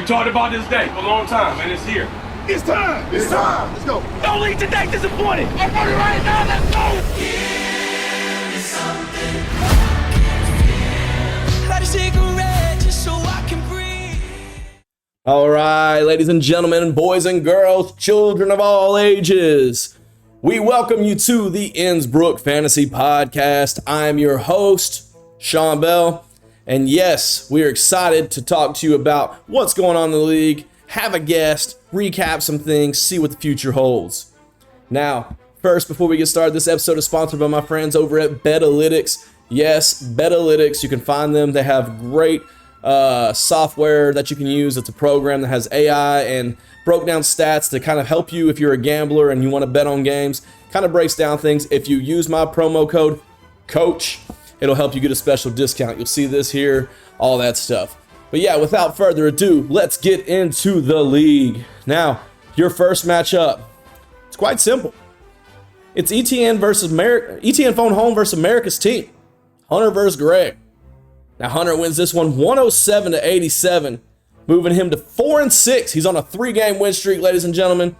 talked about this day for a long time, and it's here. It's time. It's time. Let's go. Don't leave today disappointed. I'm ready right now. Let's go. Give me something light a cigarette just so I can breathe. All right, ladies and gentlemen, boys and girls, children of all ages, we welcome you to the Innsbrooke Fantasy Podcast. I'm your host, Shaun Bell, and yes, we are excited to talk to you about what's going on in the league, have a guest, recap some things, see what the future holds. Now, first, before we get started, this episode is sponsored by my friends over at Betalytics. Yes, Betalytics, you can find them. They have great software that you can use. It's a program that has AI and broke down stats to kind of help you if you're a gambler and you want to bet on games. Kind of breaks down things. If you use my promo code COACH, it'll help you get a special discount. You'll see this here, all that stuff. But yeah, without further ado, let's get into the league. Now, your first matchup, it's quite simple. It's ETN Phone Home versus America's Team. Hunter versus Greg. Now, Hunter wins this one 107-87, moving him to 4-6. He's on a 3-game win streak, ladies and gentlemen,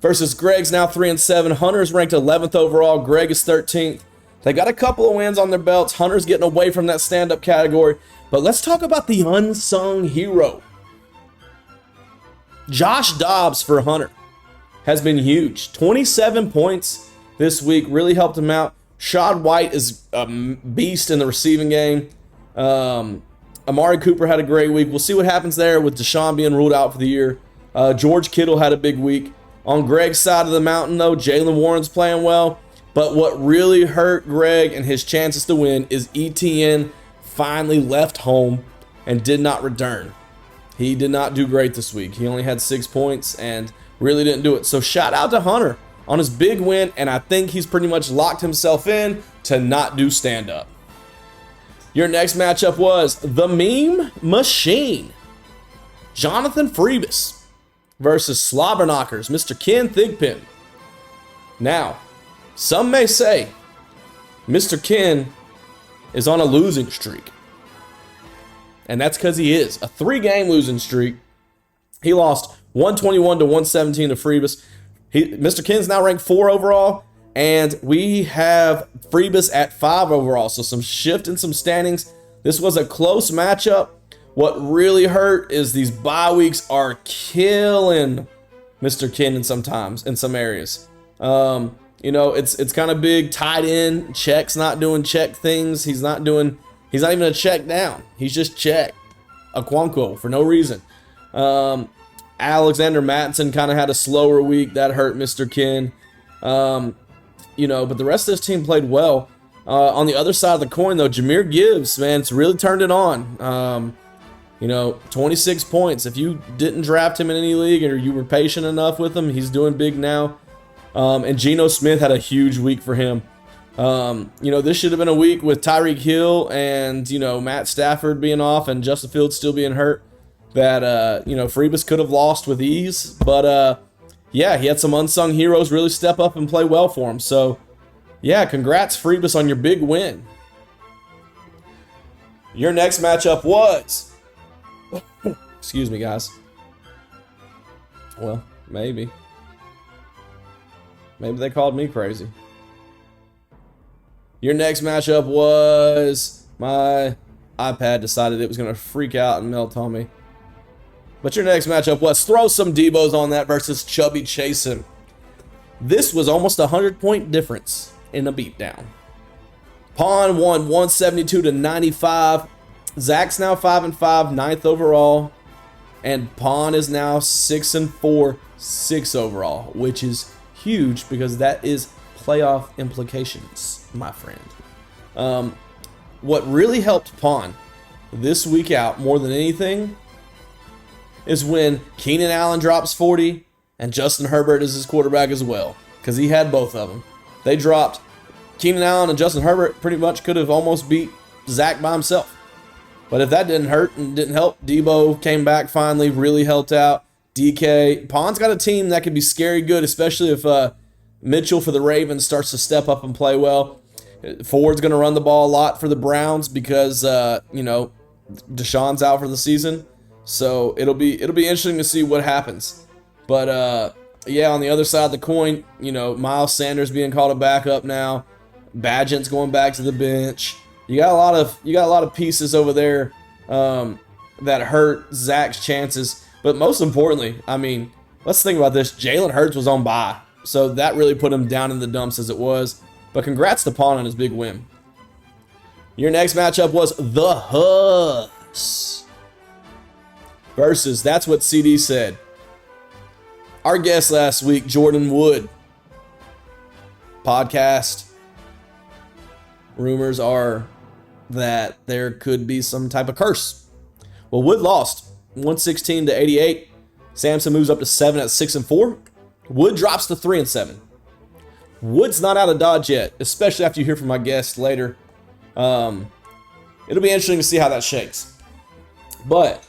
versus Greg's now 3-7. Hunter's ranked 11th overall. Greg is 13th. They got a couple of wins on their belts. Hunter's getting away from that stand-up category. But let's talk about the unsung hero. Josh Dobbs for Hunter has been huge. 27 points this week really helped him out. Shad White is a beast in the receiving game. Amari Cooper had a great week. We'll see what happens there with Deshaun being ruled out for the year. George Kittle had a big week. On Greg's side of the mountain, though, Jaylen Warren's playing well. But what really hurt Greg and his chances to win is ETN finally left home and did not return. He did not do great this week. He only had 6 points and really didn't do it. So shout out to Hunter on his big win, and I think he's pretty much locked himself in to not do stand-up. Your next matchup was the Meme Machine. Jonathan Freebus versus Slobberknockers, Mr. Ken Thigpen. Now, some may say Mr. Ken is on a losing streak. And that's because he is. A 3-game losing streak. He lost 121 to 117 to Freebus. Mr. Ken's now ranked 4 overall. And we have Freebus at 5 overall. So some shift in some standings. This was a close matchup. What really hurt is these bye weeks are killing Mr. Ken in some areas. You know, it's kind of big, tight end. Check's not doing check things. He's not even a check down. He's just check. A Quanquo for no reason. Alexander Mattison kind of had a slower week. That hurt Mr. Ken. You know, but the rest of this team played well. On the other side of the coin, though, Jahmyr Gibbs, man, it's really turned it on. You know, 26 points. If you didn't draft him in any league or you were patient enough with him, he's doing big now. And Geno Smith had a huge week for him. You know, this should have been a week with Tyreek Hill and, you know, Matt Stafford being off and Justin Fields still being hurt that, you know, Freebus could have lost with ease. But, yeah, he had some unsung heroes really step up and play well for him. So, yeah, congrats, Freebus, on your big win. Your next matchup was... Excuse me, guys. Well, maybe. Maybe they called me crazy. Your next matchup was... My iPad decided it was going to freak out and melt on me. But your next matchup was throw some Debos on that versus Chubby Chasen. This was almost a 100-point difference in a beatdown. Pawn won 172 to 95. Zach's now 5-5, 9th overall. And Pawn is now 6-4, 6 overall, which is huge because that is playoff implications, my friend. What really helped Pawn this week out more than anything is when Keenan Allen drops 40 and Justin Herbert is his quarterback as well, because he had both of them. They dropped Keenan Allen and Justin Herbert pretty much could have almost beat Zach by himself. But if that didn't hurt and didn't help, Debo came back finally, really helped out. DK, Pawn's got a team that could be scary good, especially if Mitchell for the Ravens starts to step up and play well. Ford's going to run the ball a lot for the Browns because, you know, Deshaun's out for the season. So it'll be interesting to see what happens. But yeah, on the other side of the coin, you know, Miles Sanders being called a backup now, Badgent's going back to the bench. You got a lot of pieces over there that hurt Zach's chances. But most importantly, I mean, let's think about this. Jalen Hurts was on bye, so that really put him down in the dumps as it was. But congrats to Pawn on his big win. Your next matchup was the Huss versus, that's what CD said, our guest last week, Jordan Wood. Podcast rumors are that there could be some type of curse. Well, Wood lost 116 to 88. Samson moves up to 7 at 6-4. Wood drops to 3-7. Wood's not out of Dodge yet, especially after you hear from my guest later. It'll be interesting to see how that shakes. But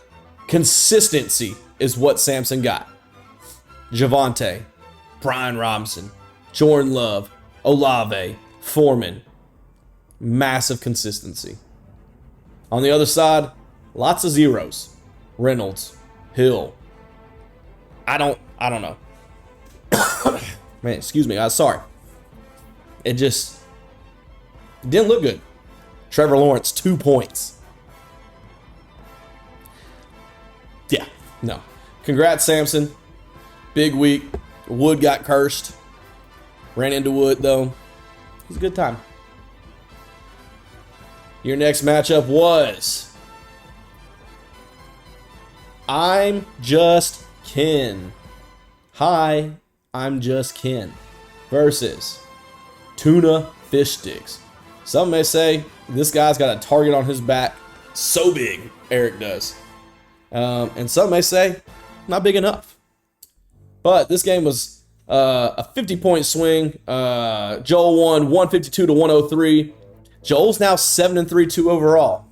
consistency is what Samson got. Javonte, Brian Robinson, Jordan Love, Olave, Foreman. Massive consistency. On the other side, lots of zeros. Reynolds, Hill. I don't know. Man, excuse me. I'm sorry. It didn't look good. Trevor Lawrence, 2 points. Yeah, no. Congrats, Samson. Big week. Wood got cursed. Ran into Wood, though. It was a good time. Your next matchup was I'm Just Ken. Hi, I'm Just Ken. Versus Tuna Fish Sticks. Some may say this guy's got a target on his back so big, Eric does. And some may say not big enough. But this game was a 50-point swing. Joel won 152 to 103. Joel's now 7-3-2 overall.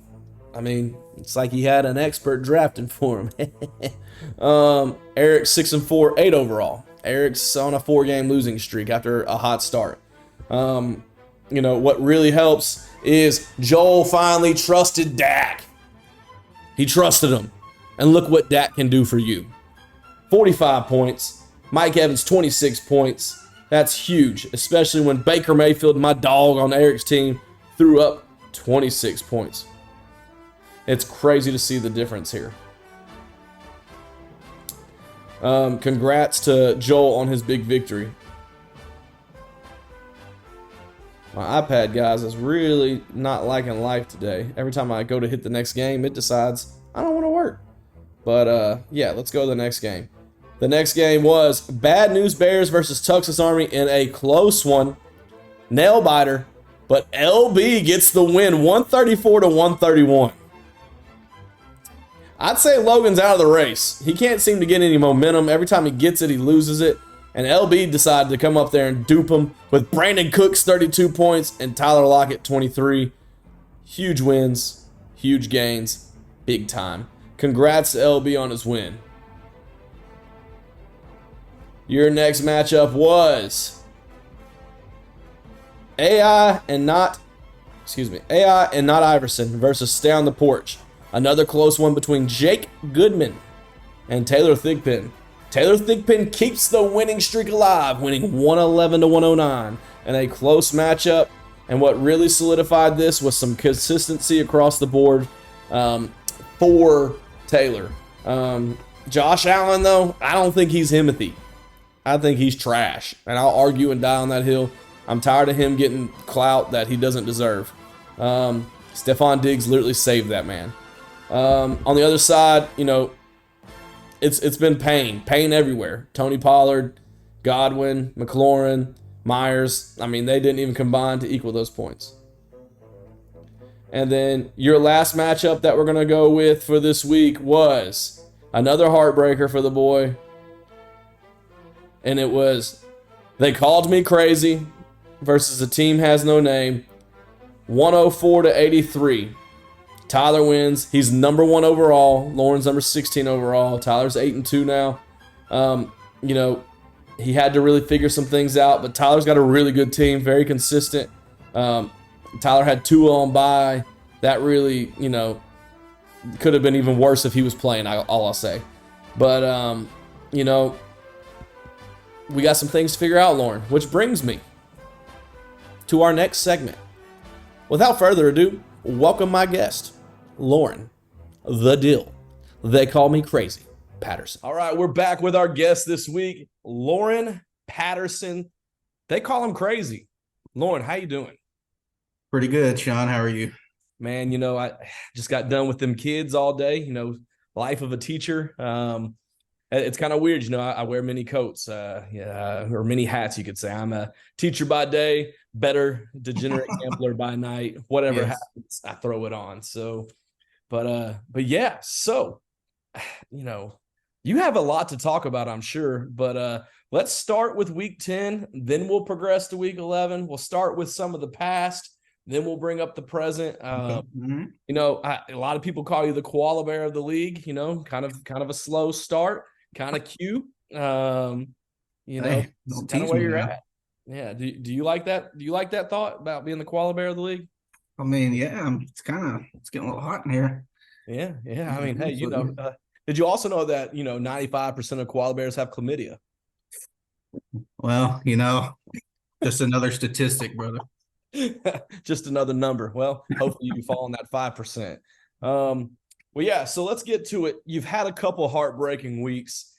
I mean, it's like he had an expert drafting for him. Eric's 6-4, 8 overall. Eric's on a 4-game losing streak after a hot start. You know, what really helps is Joel finally trusted Dak. He trusted him. And look what Dak can do for you. 45 points. Mike Evans, 26 points. That's huge, especially when Baker Mayfield, my dog on Eric's team, threw up 26 points. It's crazy to see the difference here. Congrats to Joel on his big victory. My iPad, guys, is really not liking life today. Every time I go to hit the next game, it decides I don't want to work. But, yeah, let's go to the next game. The next game was Bad News Bears versus Texas Army in a close one. Nail biter. But LB gets the win, 134 to 131. I'd say Logan's out of the race. He can't seem to get any momentum. Every time he gets it, he loses it. And LB decided to come up there and dupe him with Brandon Cooks, 32 points, and Tyler Lockett, 23. Huge wins, huge gains, big time. Congrats to LB on his win. Your next matchup was AI and not Iverson versus Stay on the Porch. Another close one between Jake Goodman and Taylor Thigpen. Taylor Thigpen keeps the winning streak alive, winning 111 to 109 in a close matchup. And what really solidified this was some consistency across the board for Taylor. Josh Allen, though, I don't think he's Himothy. I think he's trash. And I'll argue and die on that hill. I'm tired of him getting clout that he doesn't deserve. Stephon Diggs literally saved that man. On the other side, you know, it's been pain everywhere. Tony Pollard, Godwin, McLaurin, Myers. I mean, they didn't even combine to equal those points. And then your last matchup that we're going to go with for this week was another heartbreaker for the boy. And it was They Called Me Crazy versus The Team Has No Name. 104 to 83. Tyler wins. He's number 1 overall. Lauren's number 16 overall. Tyler's 8-2 now. You know, he had to really figure some things out, but Tyler's got a really good team, very consistent. Tyler had 2 on bye. That really, you know, could have been even worse if he was playing, all I'll say. But, you know, we got some things to figure out, Loren, which brings me to our next segment. Without further ado, welcome my guest, Loren, the Dill. They call me crazy, Patterson. All right, we're back with our guest this week, Loren Patterson. They call him crazy. Loren, how you doing? Pretty good, Shaun. How are you? Man, you know, I just got done with them kids all day, you know, life of a teacher. It's kind of weird, you know, I wear many coats, or many hats, you could say. I'm a teacher by day, better degenerate gambler by night. Whatever happens, I throw it on. So, but yeah, so, you know, you have a lot to talk about, I'm sure, but let's start with week 10, then we'll progress to week 11. We'll start with some of the past. Then we'll bring up the present. You know, a lot of people call you the koala bear of the league. You know, kind of a slow start, kind of cute. You know, kind of where you're at. Yeah. Do you like that? Do you like that thought about being the koala bear of the league? I mean, yeah, it's getting a little hot in here. Yeah. I mean, hey, you know, did you also know that 95% of koala bears have chlamydia? Well, you know, just another statistic, brother. Just another number. Well, hopefully you fall in that 5%. Well, yeah, so let's get to it. You've had a couple heartbreaking weeks.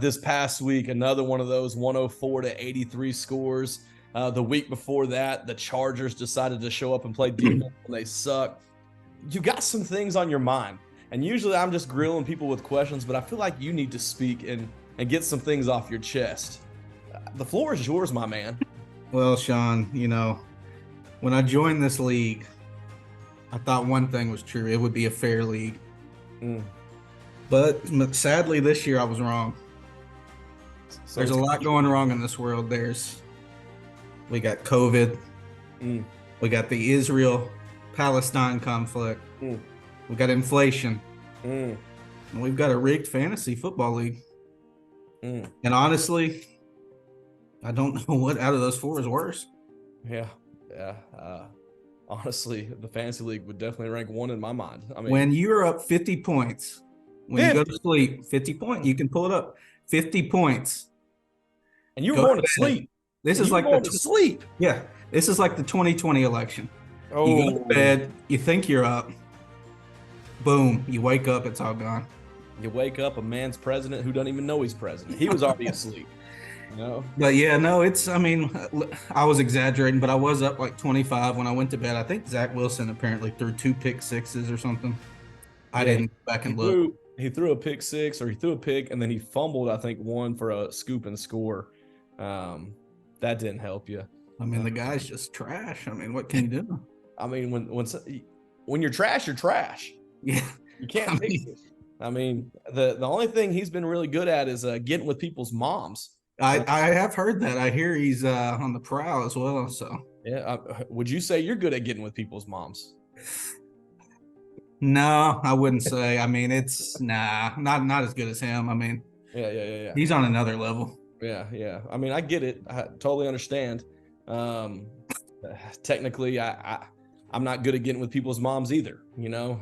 This past week, another one of those 104-83 scores. The week before that, the Chargers decided to show up and play defense when they suck. You got some things on your mind. And usually I'm just grilling people with questions, but I feel like you need to speak and get some things off your chest. The floor is yours, my man. Well, Shaun, you know, when I joined this league, I thought one thing was true. It would be a fair league. But sadly, this year I was wrong. So there's a lot going wrong in this world. We got COVID. We got the Israel-Palestine conflict. We got inflation. And we've got a rigged fantasy football league. And honestly, I don't know what out of those four is worse. Yeah. Honestly, the fantasy league would definitely rank one in my mind. I mean, when you're up 50 points, when you go to sleep, 50 points, you can pull it up. 50 points. And you're going to sleep. This is like sleep. Yeah. This is like the 2020 election. You go to bed, you think you're up. Boom. You wake up, it's all gone. You wake up, a man's president who doesn't even know he's president. He was already asleep. No. But yeah, no, I was exaggerating, but I was up like 25 when I went to bed. I think Zach Wilson apparently threw 2 pick sixes or something. I didn't go back and look. He threw a pick six, or he threw a pick, and then he fumbled, I think, one for a scoop and score. That didn't help you. I mean, the guy's just trash. I mean, what can you do? I mean, when you're trash, you're trash. Yeah. You can't fix it. I mean, the only thing he's been really good at is getting with people's moms. I have heard that. I hear he's on the prowl as well. So yeah, would you say you're good at getting with people's moms? No, I wouldn't say. I mean, it's not as good as him. I mean, yeah. He's on another level. Yeah. I mean, I get it. I totally understand. Technically, I'm not good at getting with people's moms either. You know,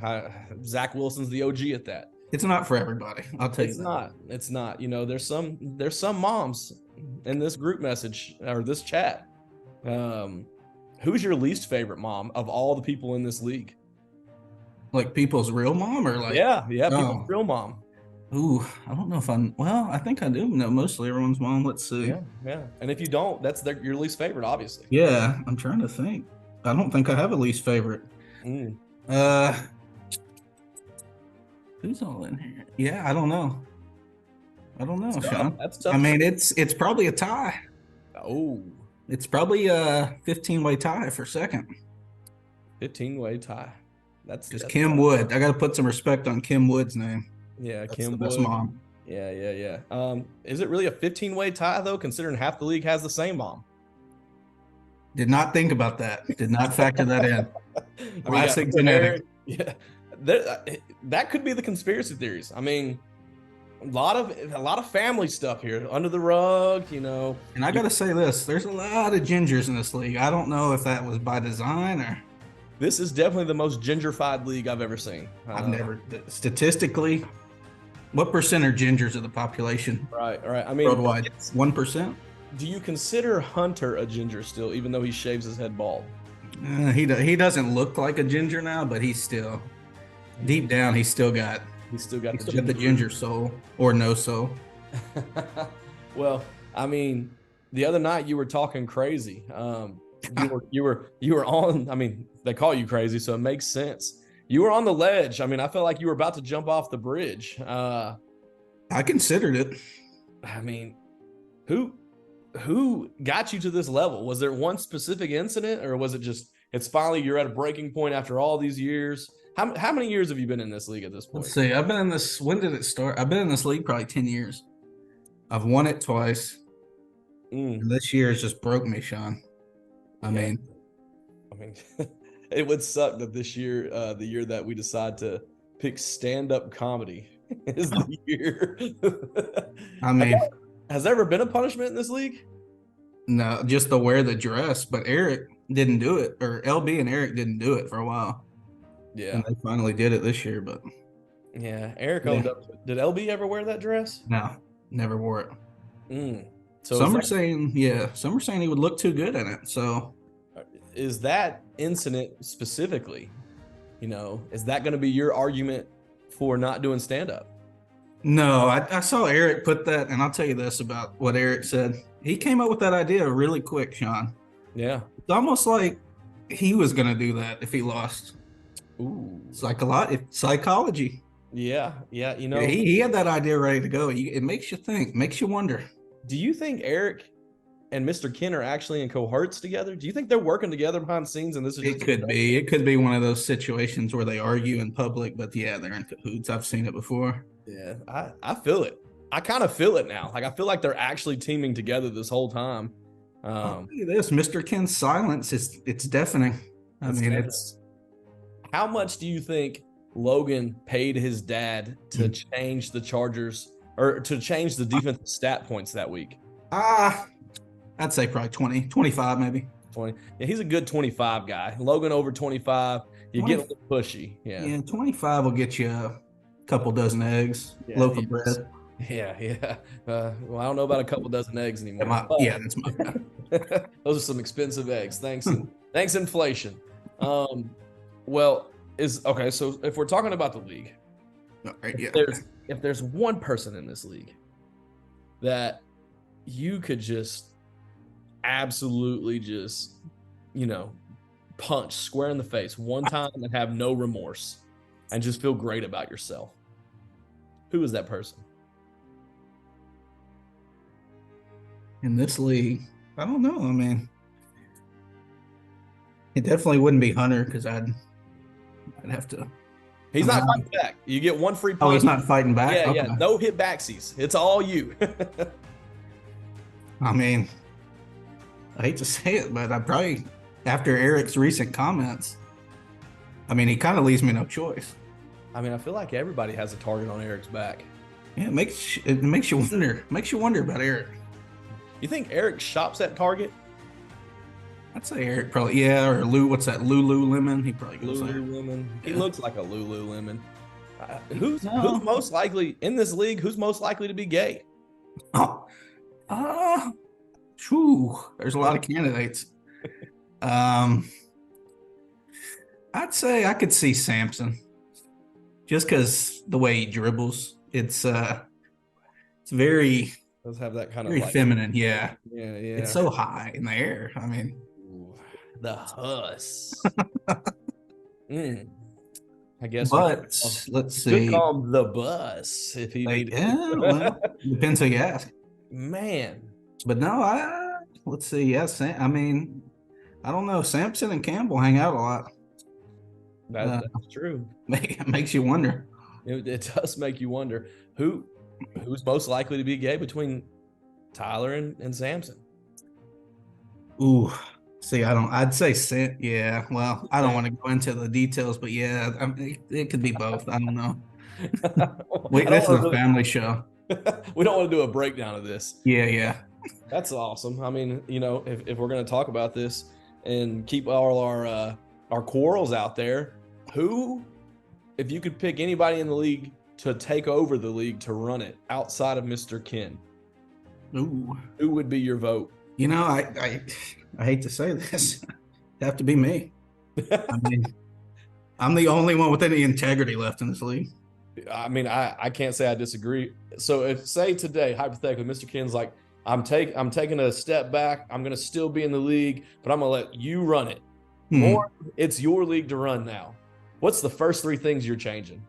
Zach Wilson's the OG at that. It's not for everybody. I'll tell you. It's not. You know, there's some moms in this group message or this chat. Who's your least favorite mom of all the people in this league? Like people's real mom, or like people's real mom. Ooh, I don't know if I think I do know mostly everyone's mom. Let's see. Yeah. And if you don't, that's your least favorite, obviously. Yeah, I'm trying to think. I don't think I have a least favorite. Who's all in here? Yeah, I don't know, Shaun. That's tough. I mean, it's probably a tie. Oh. It's probably a 15-way tie for second. 15-way tie. That's Kim Wood. I got to put some respect on Kim Wood's name. Yeah, that's Kim the Wood. best mom. Yeah. Is it really a 15-way tie though, considering half the league has the same mom? Did not think about that. Did not factor that in. Classic genetic. Yeah, that could be the conspiracy theories. I mean, a lot of family stuff here under the rug, you know. And I got to say this: there's a lot of gingers in this league. I don't know if that was by design or This is definitely the most gingerfied league I've ever seen. I've never statistically. What percent are gingers of the population? Right. I mean, worldwide, 1%. Do you consider Hunter a ginger still, even though he shaves his head bald? He doesn't look like a ginger now, but he's still deep down. He's still got the ginger soul or no soul. Well, I mean, the other night you were talking crazy. You were on. I mean, they call you crazy, so it makes sense. You were on the ledge. I mean, I felt like you were about to jump off the bridge. I considered it. I mean, who got you to this level? Was there one specific incident, or was it just it's finally you're at a breaking point after all these years? How many years have you been in this league at this point? Let's see. I've been in this. When did it start? I've been in this league probably 10 years. I've won it twice. And this year has just broke me, Shaun. I mean, it would suck that this year, the year that we decide to pick stand-up comedy, is the year. I mean, has there ever been a punishment in this league? No, just to wear the dress. But Eric didn't do it, or LB and Eric didn't do it for a while. Yeah, and they finally did it this year. But yeah, Eric owned up. Did LB ever wear that dress? No, never wore it. So some are saying he would look too good in it. So is that incident specifically, is that going to be your argument for not doing stand-up? No, I saw Eric put that, and I'll tell you this about what Eric said. He came up with that idea really quick, Shaun. Yeah. It's almost like he was going to do that if he lost. Ooh. Psychology. Yeah. He had that idea ready to go. It makes you think, makes you wonder. Do you think Eric and Mr. Ken are actually in cohorts together? Do you think they're working together behind the scenes? And this is it could be one of those situations where they argue in public, but yeah, they're in cahoots. I've seen it before. Yeah, I feel it. I kind of feel it now. Like I feel like they're actually teaming together this whole time. I'll tell you this, Mr. Ken's silence it's deafening. It's how much do you think Logan paid his dad to change the Chargers or to change the defensive stat points that week? I'd say probably 20, 25 maybe. 20. Yeah, he's a good 25 guy. Logan over 25. You get a little pushy. Yeah, 25 will get you a couple dozen eggs, loaf of bread. Yeah. Well, I don't know about a couple dozen eggs anymore. That's my bad. Those are some expensive eggs. Thanks, inflation. Well, so if we're talking about the league, if there's one person in this league that you could just absolutely just, punch square in the face one time and have no remorse and just feel great about yourself, who is that person? In this league, I don't know. I mean, it definitely wouldn't be Hunter because I'd have to. He's not fighting back. You get one free point. Oh, he's not fighting back? Yeah, okay. No hit backsies. It's all you. I mean, I hate to say it, but I probably, after Eric's recent comments, he kind of leaves me no choice. I feel like everybody has a target on Eric's back. Yeah, it makes you wonder. Makes you wonder about Eric. You think Eric shops at Target? I'd say Eric probably, yeah, or what's that, Lululemon? He probably goes there. Lululemon. He looks like a Lululemon. Who's most likely in this league? Who's most likely to be gay? There's a lot of candidates. I'd say I could see Samson, just because the way he dribbles, it's very. Does have that kind of very feminine, yeah. Yeah. It's so high in the air. The huss. I guess. But let's see. Could call him the bus if he needed. Yeah, well, depends who you ask. Man. But no, let's see. Yes, I don't know. Sampson and Campbell hang out a lot. That's true. It makes you wonder. It does make you wonder who's most likely to be gay between Tyler and Samson. Ooh, see, I'd say yeah. Well, I don't want to go into the details, but yeah, it could be both. I don't know. This is a family show. We don't want to do a breakdown of this. Yeah. That's awesome. If we're going to talk about this and keep all our our quarrels out there. Who, if you could pick anybody in the league to take over the league to run it outside of Mr. Ken, Ooh. who would be your vote? You know, I hate to say this. It'd have to be me. I mean, I'm the only one with any integrity left in this league. I mean, I can't say I disagree. So if say today, hypothetically, Mr. Ken's like, I'm taking a step back. I'm going to still be in the league, but I'm going to let you run it. Or it's your league to run now. What's the first 3 things you're changing?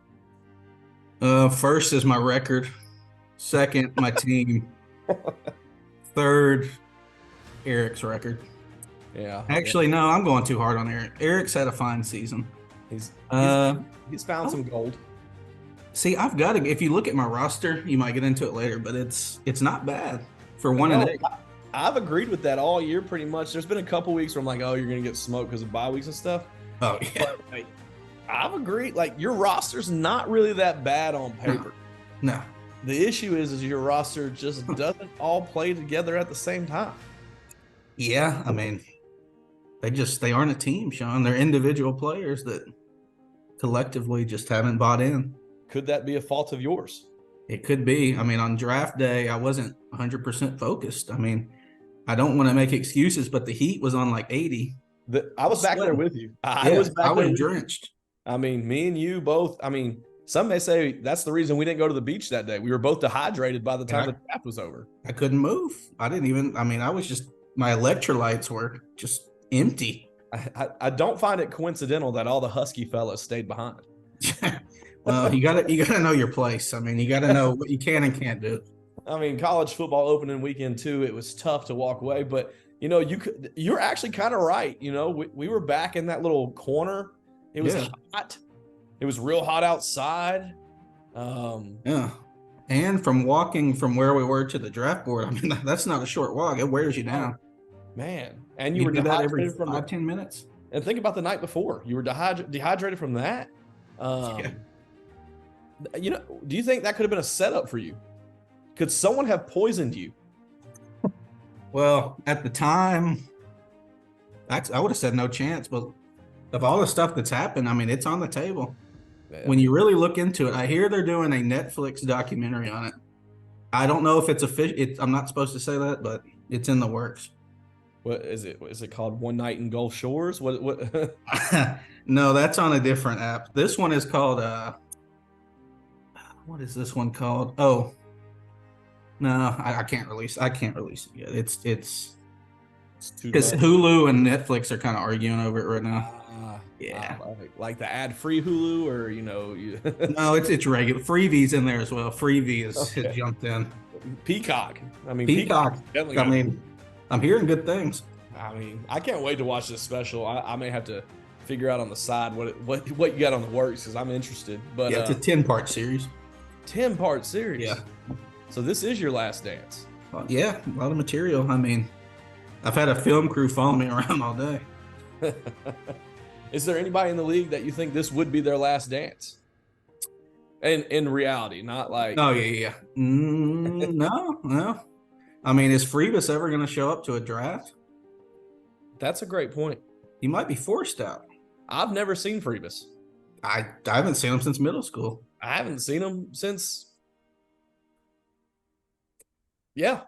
First is my record. Second, my team. Third, Eric's record. Yeah. Actually, no, I'm going too hard on Eric. Eric's had a fine season. He's found some gold. See, I've got to. If you look at my roster, you might get into it later, but it's not bad for 1-8. I've agreed with that all year pretty much. There's been a couple weeks where I'm like, oh, you're going to get smoked because of bye weeks and stuff. Oh, yeah. But, like, I've agreed. Like, your roster's not really that bad on paper. No. The issue is your roster just doesn't all play together at the same time. Yeah, I mean, they aren't a team, Shaun. They're individual players that collectively just haven't bought in. Could that be a fault of yours? It could be. I mean, on draft day, I wasn't 100% focused. I mean, I don't want to make excuses, but the heat was on like 80. I was back there with you. I was drenched. I mean, me and you both. I mean, some may say that's the reason we didn't go to the beach that day. We were both dehydrated by the time the draft was over. I couldn't move. I was just, my electrolytes were just empty. I don't find it coincidental that all the Husky fellas stayed behind. Well, you gotta know your place. I mean, you gotta know what you can and can't do. I mean, college football opening weekend too, it was tough to walk away, but you know, you're actually kind of right. You know, we were back in that little corner. It was hot. It was real hot outside. Yeah. And from walking from where we were to the draft board, I mean, that's not a short walk. It wears you down. Man. And you were do that every dehydrated 5-10 minutes. And think about the night before. You were dehydrated from that. You know, do you think that could have been a setup for you? Could someone have poisoned you? Well, at the time, I would have said no chance. But of all the stuff that's happened, I mean, it's on the table. Man. When you really look into it, I hear they're doing a Netflix documentary on it. I don't know if it's official. I'm not supposed to say that, but it's in the works. What is it? Is it called One Night in Gulf Shores? What? No, that's on a different app. This one is called what is this one called? Oh, no, I can't release. I can't release it yet. It's because Hulu and Netflix are kind of arguing over it right now. Yeah, like the ad-free Hulu, or you know, no, it's regular. Freevies in there as well. Freevee has jumped in. Peacock. I mean, Peacock. I mean, I'm hearing good things. I mean, I can't wait to watch this special. I may have to figure out on the side what you got on the works because I'm interested. But yeah, it's a 10-part series. 10-part series. Yeah. So this is your last dance. Yeah, a lot of material. I mean, I've had a film crew follow me around all day. Is there anybody in the league that you think this would be their last dance? And in reality, not like. Oh yeah. No. I mean, is Freebus ever going to show up to a draft? That's a great point. He might be forced out. I've never seen Freebus. I haven't seen him since middle school. I haven't seen him since. Yeah.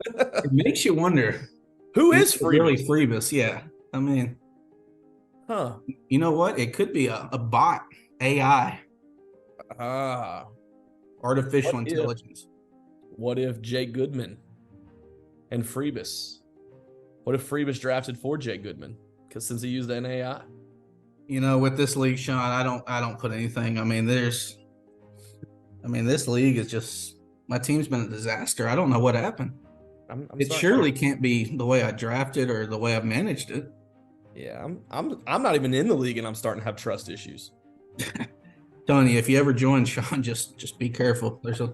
It makes you wonder. Who is Freebus? Really Freebus, yeah. I mean, you know what? It could be a bot, AI. Artificial intelligence. What if Jake Goodman and Freebus? What if Freebus drafted for Jake Goodman? Because since he used an AI. You know, with this league, Shaun, I don't put anything. I mean, this league is just, my team's been a disaster. I don't know what happened. It surely can't be the way I drafted or the way I've managed it. Yeah, I'm not even in the league and I'm starting to have trust issues. Tony, if you ever join, Shaun, just be careful. There's a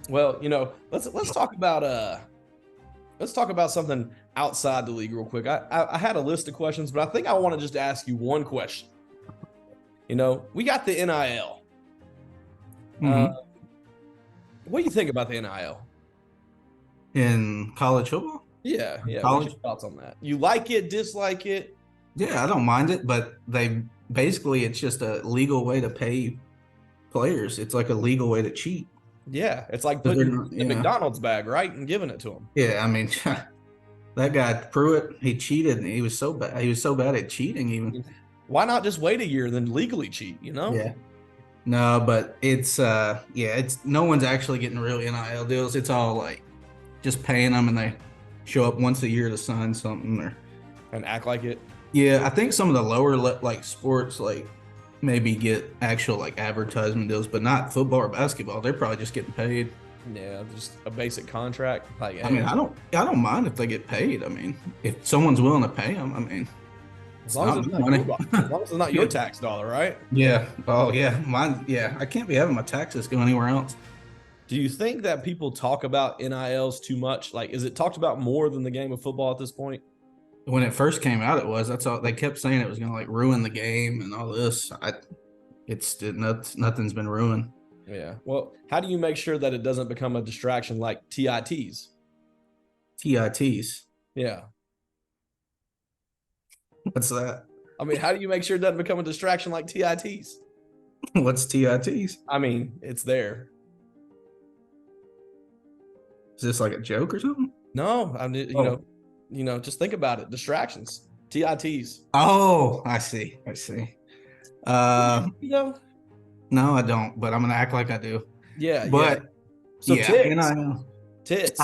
Well, you know, let's talk about something outside the league real quick. I had a list of questions, but I think I want to just ask you one question. You know, we got the NIL. What do you think about the NIL? In college football? Yeah, yeah. College? What's your thoughts on that? You like it, dislike it? Yeah, I don't mind it, but it's just a legal way to pay players. It's like a legal way to cheat. Yeah, it's like 'Cause they're putting not- the McDonald's bag, right, and giving it to them. Yeah, I mean, that guy Pruitt, he cheated, and he was so bad. He was so bad at cheating, even. Why not just wait a year then legally cheat? You know? Yeah. No, but it's it's no one's actually getting real NIL deals. It's all like just paying them, and they show up once a year to sign something. Or And act like it. yeah, I think some of the lower like sports like maybe get actual like advertisement deals, but not football or basketball. They're probably just getting paid. Yeah, just a basic contract. Like, I mean, I don't mind if they get paid. I mean, if someone's willing to pay them, I mean, as long as, not money. as long as it's not your tax dollar, right? Yeah. Oh, yeah. Mine. Yeah. I can't be having my taxes go anywhere else. Do you think that people talk about NILs too much? Like, is it talked about more than the game of football at this point? When it first came out, it was. That's all they kept saying. It was going to like ruin the game and all this. Nothing's been ruined. Yeah. Well, how do you make sure that it doesn't become a distraction like TITs? TITs. Yeah. What's that? I mean, how do you make sure it doesn't become a distraction like TITs? What's TITs? I mean, it's there. Is this like a joke or something? No, I mean, you know, just think about it. Distractions, TITs. Oh, I see. You know? No, I don't, but I'm gonna act like I do. Yeah, But yeah. So yeah, tits, tits.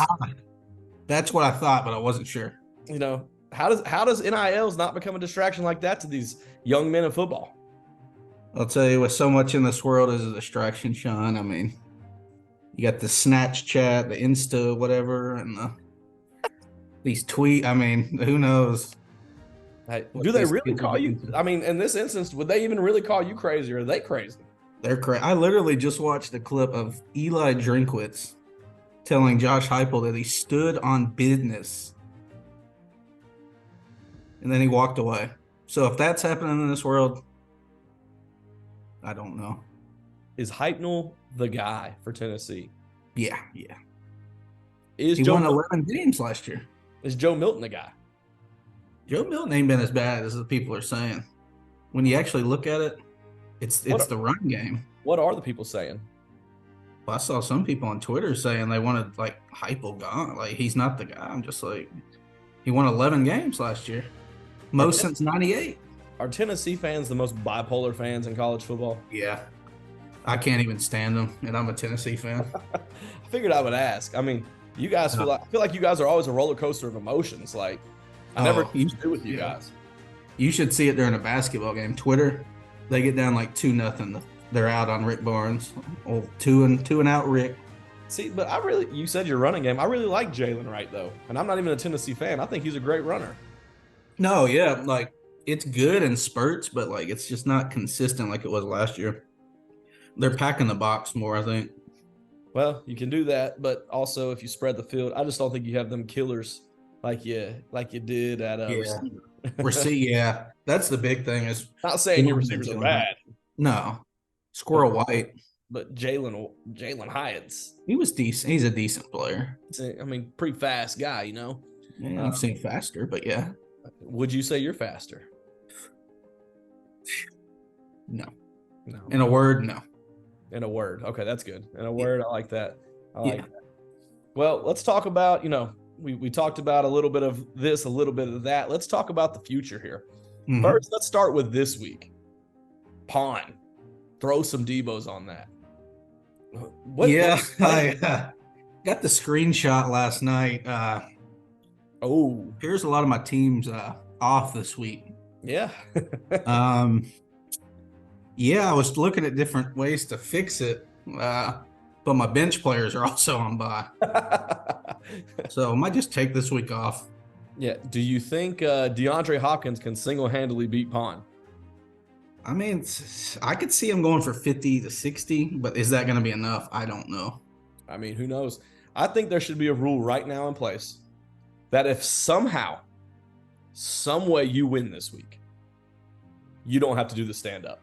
that's what I thought, but I wasn't sure. You know, how does NILs not become a distraction like that to these young men in football? I'll tell you, with so much in this world is a distraction, Shaun. I mean, you got the Snatch Chat, the Insta, whatever, and these tweet. I mean, who knows? Hey, do they really call you? I mean, in this instance, would they even really call you crazy, or are they crazy? They're crazy. I literally just watched a clip of Eli Drinkwitz telling Josh Heupel that he stood on business, and then he walked away. So if that's happening in this world, I don't know. Is Heupel the guy for Tennessee? Yeah. Is He Joe won Milton, 11 games last year. is Joe Milton the guy? Joe Milton ain't been as bad as the people are saying. When you actually look at it, it's the run game. What are the people saying? Well, I saw some people on Twitter saying they wanted like Heupel gone. Like he's not the guy. I'm just like, he won 11 games last year, most since '98. Are Tennessee fans the most bipolar fans in college football? Yeah, I can't even stand them, and I'm a Tennessee fan. I figured I would ask. I mean, you guys I feel like you guys are always a roller coaster of emotions. Like, I never used to do with you guys. You should see it during a basketball game. Twitter, they get down like 2-0. They're out on Rick Barnes. Oh, two and out Rick. See, but you said your running game. I really like Jalen Wright though, and I'm not even a Tennessee fan. I think he's a great runner. No, yeah, like it's good in spurts, but like it's just not consistent like it was last year. They're packing the box more, I think. Well, you can do that, but also if you spread the field, I just don't think you have them killers like you did at receiver. Yeah, that's the big thing. Is Not saying your receivers are bad, no Squirrel White, but Jalen Hyatt's. he was decent. He's a decent player. I mean, pretty fast guy, you know. Yeah, I've seen faster, but yeah. Would you say you're faster? No. No. In a word, no. In a word. Okay, that's good. In a word, I like that. I like that. Well, let's talk about, we talked about a little bit of this, a little bit of that. Let's talk about the future here. Mhm. First, let's start with this week. Pawn. Throw some Debos on that. I got the screenshot last night. Here's a lot of my teams off this week. Yeah. Yeah, I was looking at different ways to fix it, but my bench players are also on bye. So I might just take this week off. Yeah. Do you think DeAndre Hopkins can single-handedly beat Pawn? I mean, I could see him going for 50 to 60, but is that going to be enough? I don't know. I mean, who knows? I think there should be a rule right now in place that if somehow, some way you win this week, you don't have to do the stand-up.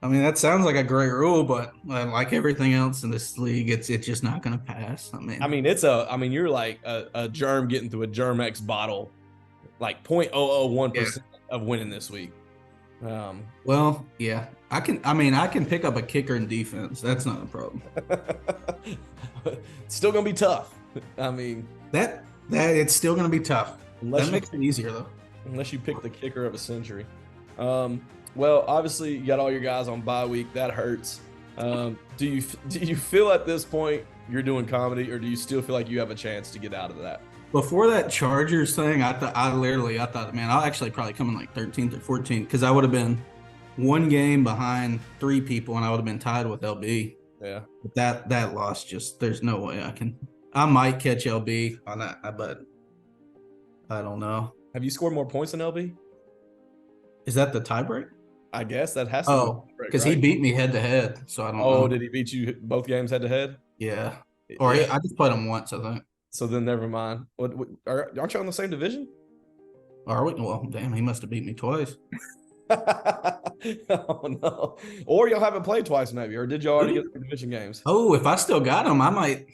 I mean, that sounds like a great rule, but like everything else in this league, it's just not going to pass. I mean, you're like a germ getting through a Germ-X bottle, like 0.001% of winning this week. Well, yeah, I can pick up a kicker in defense. That's not a problem. It's still gonna be tough. I mean, that it's still gonna be tough. That makes it easier though. Unless you pick the kicker of a century. Well, obviously you got all your guys on bye week. That hurts. Do you feel at this point you're doing comedy, or do you still feel like you have a chance to get out of that? Before that Chargers thing, I thought, man, I'll actually probably come in like 13th or 14th because I would have been one game behind 3 people and I would have been tied with LB. Yeah. But that loss, just there's no way I might catch LB on that, but I don't know. Have you scored more points than LB? Is that the tiebreak? I guess that has to. Oh, because he beat me head to head, so I don't know. Oh, did he beat you both games head to head? Yeah. Or I just played him once, I think. So then never mind. Aren't you on the same division? Are we? Well, damn, he must have beat me twice. Oh, no. Or y'all haven't played twice maybe, or did y'all already get the division games? Oh, if I still got him, I might.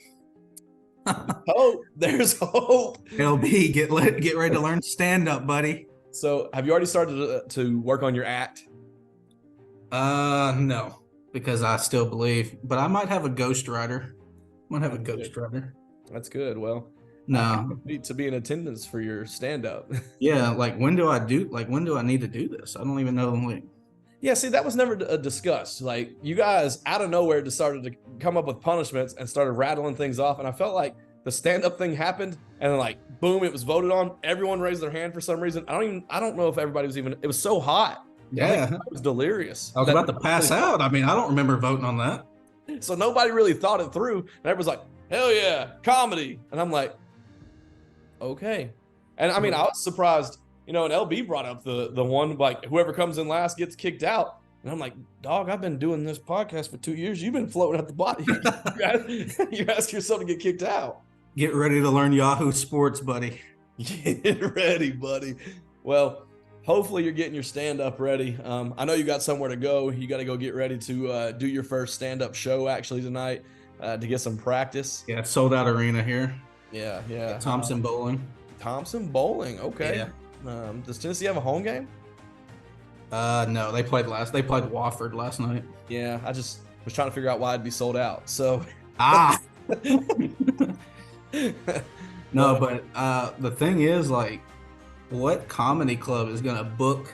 Oh, there's hope. LB, get ready to learn stand-up, buddy. So have you already started to work on your act? No, because I still believe, but I might have a ghostwriter. That's good. Well, no, need to be in attendance for your stand-up. Yeah, when do I need to do this? I don't even know. Yeah, see, that was never discussed. Like, you guys out of nowhere just started to come up with punishments and started rattling things off, and I felt like the stand-up thing happened, and then like boom, it was voted on. Everyone raised their hand for some reason. I don't know if everybody was even. It was so hot. Yeah, it was delirious. I was about to pass out. I mean, I don't remember voting on that. So nobody really thought it through, and everyone's like, "Hell yeah, comedy!" And I'm like, "Okay." And I mean, I was surprised. And LB brought up the one, like, whoever comes in last gets kicked out. And I'm like, dog, I've been doing this podcast for 2 years. You've been floating at the bottom. You ask yourself to get kicked out. Get ready to learn Yahoo Sports, buddy. Get ready, buddy. Well, hopefully you're getting your stand-up ready. I know you got somewhere to go. You got to go get ready to do your first stand-up show actually tonight to get some practice. Yeah, sold out arena here. Yeah. Thompson Bowling. Okay. Yeah. Does Tennessee have a home game? No, they played Wofford last night. Yeah, I just was trying to figure out why it'd be sold out. So No, but the thing is, like, what comedy club is gonna book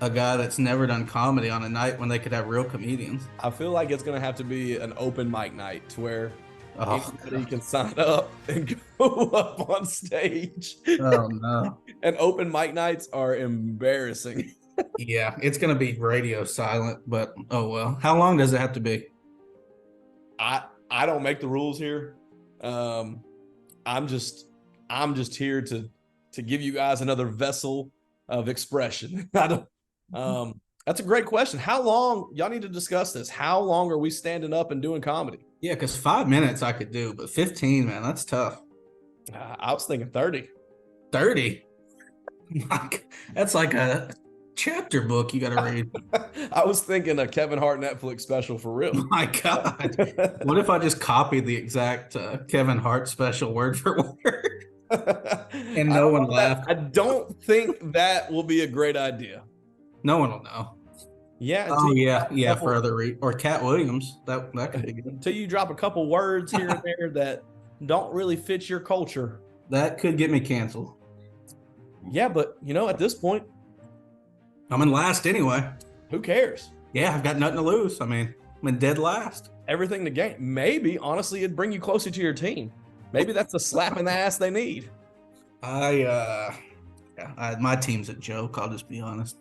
a guy that's never done comedy on a night when they could have real comedians? I feel like it's gonna have to be an open mic night to where anybody can sign up and go up on stage. Oh no! And open mic nights are embarrassing. Yeah, it's gonna be radio silent, but oh well. How long does it have to be? I don't make the rules here. I'm just here to give you guys another vessel of expression. That's a great question. How long, y'all need to discuss this. How long are we standing up and doing comedy? Yeah, because 5 minutes I could do, but 15, man, that's tough. I was thinking 30. 30? That's like a chapter book you got to read. I was thinking a Kevin Hart Netflix special for real. Oh my God. What if I just copied the exact Kevin Hart special word for word? And no one laughed. I don't think that will be a great idea. No one will know. Yeah. Oh yeah. For other or Cat Williams, that could be good. Until you drop a couple words here and there that don't really fit your culture. That could get me canceled. Yeah, but at this point, I'm in last anyway. Who cares? Yeah, I've got nothing to lose. I mean, I'm in dead last. Everything to gain. Maybe, honestly, it'd bring you closer to your team. Maybe that's the slap in the ass they need. My team's a joke. I'll just be honest.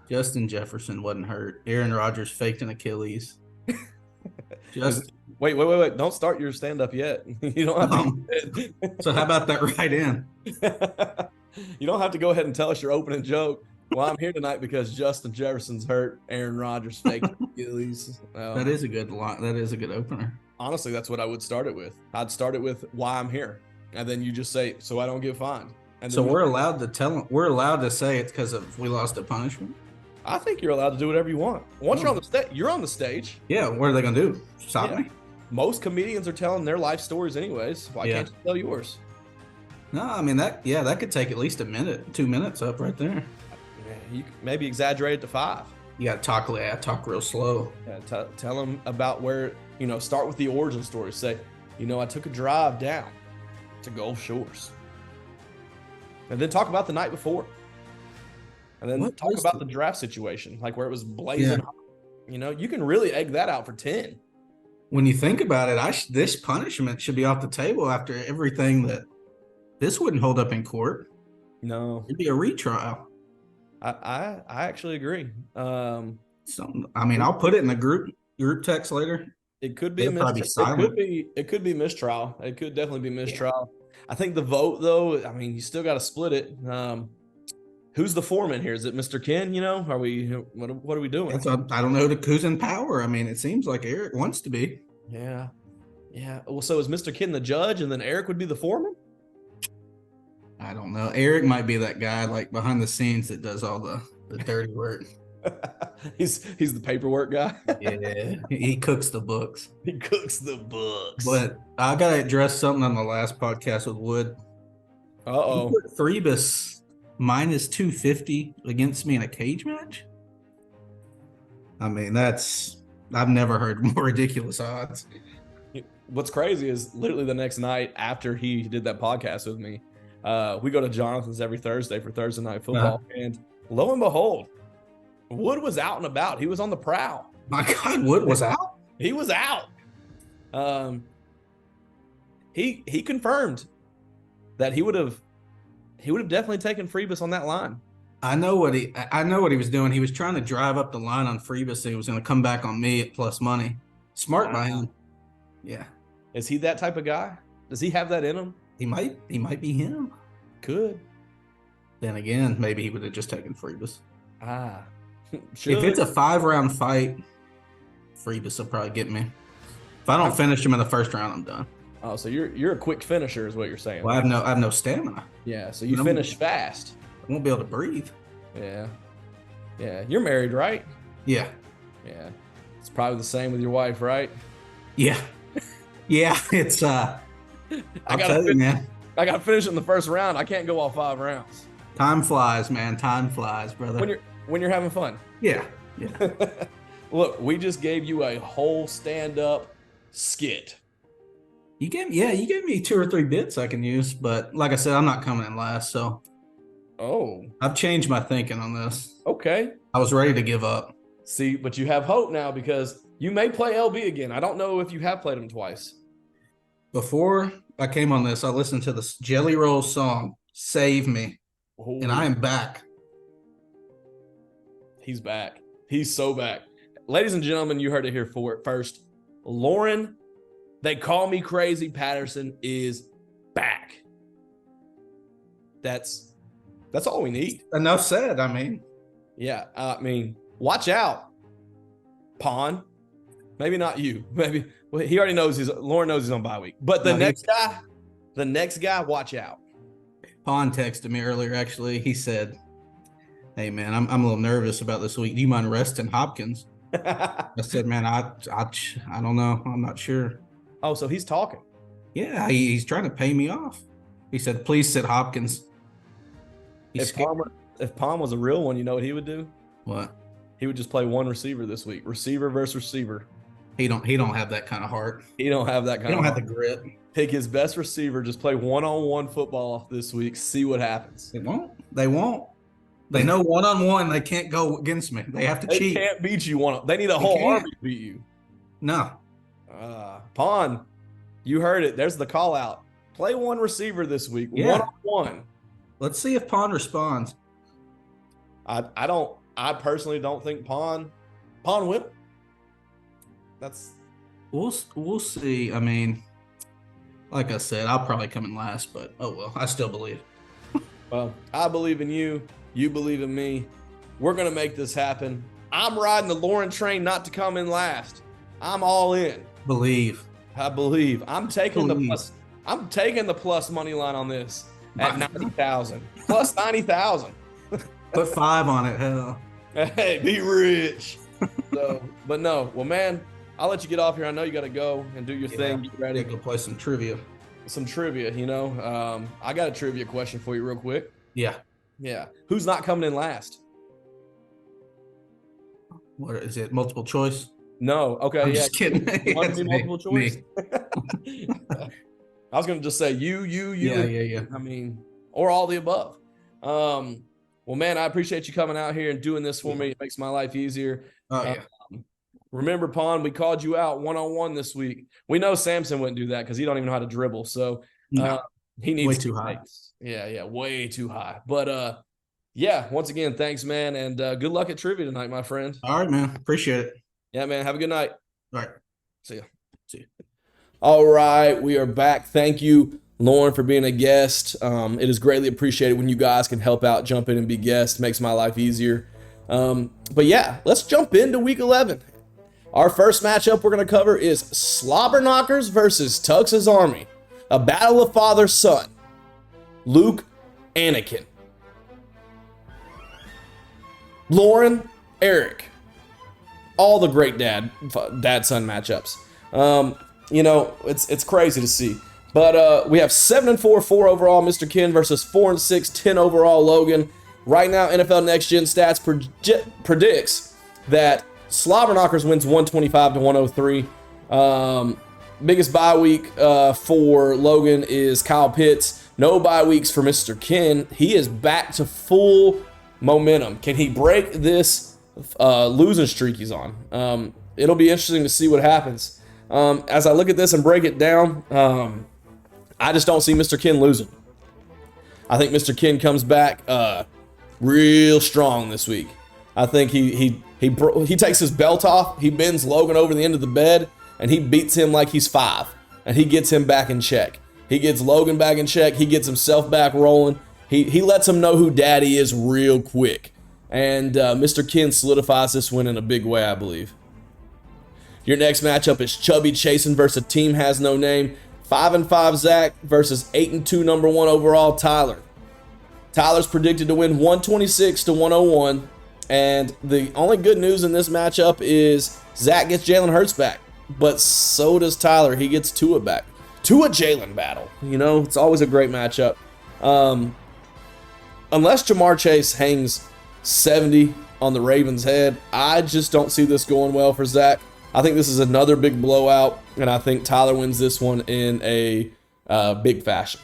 Justin Jefferson wasn't hurt. Aaron Rodgers faked an Achilles. Wait. Don't start your stand-up yet. You don't have to. So how about that right in? You don't have to go ahead and tell us your opening joke. Well, I'm here tonight because Justin Jefferson's hurt. Aaron Rodgers faked Achilles. That is a good line. That is a good opener. Honestly, that's what I would start it with. I'd start it with why I'm here. And then you just say, so I don't get fined. And so we're allowed to say it's because we lost a punishment? I think you're allowed to do whatever you want. Once you're on the stage, you're on the stage. Yeah, what are they gonna do? Stop Yeah. me? Most comedians are telling their life stories anyways. Why can't you tell yours? No, I mean that could take at least a minute, 2 minutes up right there. Yeah, you could maybe exaggerate it to 5. You gotta talk real slow. Yeah, tell them about where, start with the origin story. Say, I took a drive down to Gulf Shores. And then talk about the night before. And then talk about the draft situation, like where it was blazing hot. You can really egg that out for 10. When you think about it, this punishment should be off the table after everything that this wouldn't hold up in court. No. It'd be a retrial. I actually agree. I'll put it in the group text later. It could be a mistrial. It could be mistrial. It could definitely be mistrial. I think the vote, though, you still got to split it. Who's the foreman here? Is it Mr. Ken? Are we? What are we doing? I don't know who's in power. It seems like Eric wants to be. Yeah. Well, so is Mr. Ken the judge, and then Eric would be the foreman? I don't know. Eric might be that guy like behind the scenes that does all the dirty work. He's the paperwork guy. Yeah, he cooks the books. He cooks the books. But I gotta address something on the last podcast with Wood. Uh-oh. He put Freebus minus 250 against me in a cage match. I've never heard more ridiculous odds. What's crazy is literally the next night after he did that podcast with me, we go to Jonathan's every Thursday for Thursday Night Football, and lo and behold, Wood was out and about. He was on the prowl. My God, Wood was out? He was out. He confirmed that he would have definitely taken Freebus on that line. I know what he was doing. He was trying to drive up the line on Freebus. He was going to come back on me at plus money. Smart by him. Yeah. Is he that type of guy? Does he have that in him? He might be him. Could. Then again, maybe he would have just taken Freebus. Sure. If it's a 5-round fight, Freebus will probably get me. If I don't finish him in the first round, I'm done. Oh, so you're a quick finisher, is what you're saying? Well, I have no stamina. Yeah, so you finish fast. I won't be able to breathe. Yeah. You're married, right? Yeah. It's probably the same with your wife, right? Yeah. It's I gotta finish in the first round. I can't go all 5 rounds. Time flies, man. Time flies, brother. When you're having fun. Yeah. Look, we just gave you a whole stand-up skit. You gave me 2 or 3 bits I can use, but like I said, I'm not coming in last, so. Oh. I've changed my thinking on this. Okay. I was ready to give up. See, but you have hope now because you may play LB again. I don't know if you have played him twice. Before I came on this, I listened to the Jelly Roll song, Save Me, and I am back. He's back. He's so back. Ladies and gentlemen, you heard it here first. Loren, they call me crazy, Patterson is back. That's all we need. Enough said, Yeah, watch out, Pawn. Maybe not you. Maybe he already knows Loren knows he's on bye week. But the next guy, watch out. Pawn texted me earlier, actually. He said, "Hey man, I'm a little nervous about this week. Do you mind resting Hopkins?" I said, "Man, I don't know. I'm not sure." Oh, so he's talking. Yeah, he's trying to pay me off. He said, "Please sit Hopkins." If Palm was a real one, you know what he would do? What? He would just play one receiver this week. Receiver versus receiver. He don't have that kind of heart. He don't have that kind of heart. He don't have the grit. Pick his best receiver, just play one-on-one football this week, see what happens. They won't. They know one-on-one they can't go against me. They have to cheat. They can't beat you one. They need a whole army to beat you. No. Pawn, you heard it. There's the call out. Play one receiver this week, one-on-one. Let's see if Pawn responds. I personally don't think Pawn will. We'll see. Like I said, I'll probably come in last, but oh well, I still believe. Well, I believe in you. You believe in me. We're gonna make this happen. I'm riding the Loren train not to come in last. I'm all in. I believe. I'm taking the plus money line on this at 90,000. Plus 90,000. Put 5 on it, hell. Hey, be rich. So, but no, well, man, I'll let you get off here. I know you got to go and do your thing. Get ready. Go play some trivia. Some trivia, I got a trivia question for you real quick. Yeah. Yeah. Who's not coming in last? What is it? Multiple choice? No. Okay. I'm yeah. just kidding. Want to be Me. multiple choice? I was going to just say you. Yeah. I mean, or all the above. Well, man, I appreciate you coming out here and doing this for me. It makes my life easier. Oh, yeah. Remember, Pond, we called you out one-on-one this week. We know Samson wouldn't do that because he don't even know how to dribble. So he needs way too high. Yeah, way too high. But yeah, once again, thanks, man, and good luck at trivia tonight, my friend. All right, man. Appreciate it. Yeah, man. Have a good night. All right. See ya. All right, we are back. Thank you, Loren, for being a guest. It is greatly appreciated when you guys can help out, jump in and be guests. Makes my life easier. But yeah, let's jump into week 11. Our first matchup we're going to cover is Slobberknockers versus Tux's Army. A battle of father-son. Luke, Anakin. Loren, Eric. All the great dad-son matchups. It's crazy to see. But we have 7-4, 4 overall, Mr. Ken versus 4-6, 10 overall, Logan. Right now, NFL Next Gen Stats predicts that Slobberknockers wins 125-103. Biggest bye week for Logan is Kyle Pitts. No bye weeks for Mr. Ken. He is back to full momentum. Can he break this losing streak he's on? It'll be interesting to see what happens. As I look at this and break it down, I just don't see Mr. Ken losing. I think Mr. Ken comes back real strong this week. I think he takes his belt off, he bends Logan over the end of the bed, and he beats him like he's 5, and he gets him back in check. He gets Logan back in check. He gets himself back rolling. He lets him know who daddy is real quick. And Mr. Ken solidifies this win in a big way, I believe. Your next matchup is Chubby Chasen versus Team Has No Name. 5-5 Zach versus 8-2 number 1 overall Tyler. Tyler's predicted to win 126-101. And the only good news in this matchup is Zach gets Jalen Hurts back. But so does Tyler. He gets Tua back. Tua Jalen battle. It's always a great matchup. Unless Jamar Chase hangs 70 on the Ravens' head, I just don't see this going well for Zach. I think this is another big blowout, and I think Tyler wins this one in a big fashion.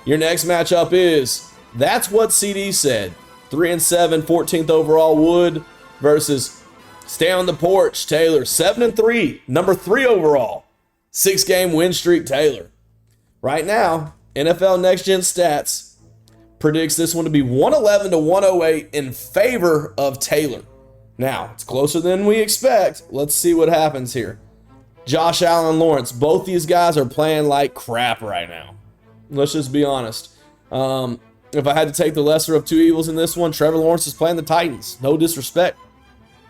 Your next matchup is That's What CD Said. 3-7, 14th overall Wood versus Stay on the Porch Taylor. 7-3, number 3 overall. 6-game win streak Taylor. Right now, NFL Next Gen Stats predicts this one to be 111-108 in favor of Taylor. Now, it's closer than we expect. Let's see what happens here. Josh Allen, Lawrence, both these guys are playing like crap right now. Let's just be honest. If I had to take the lesser of two evils in this one, Trevor Lawrence is playing the Titans. No disrespect.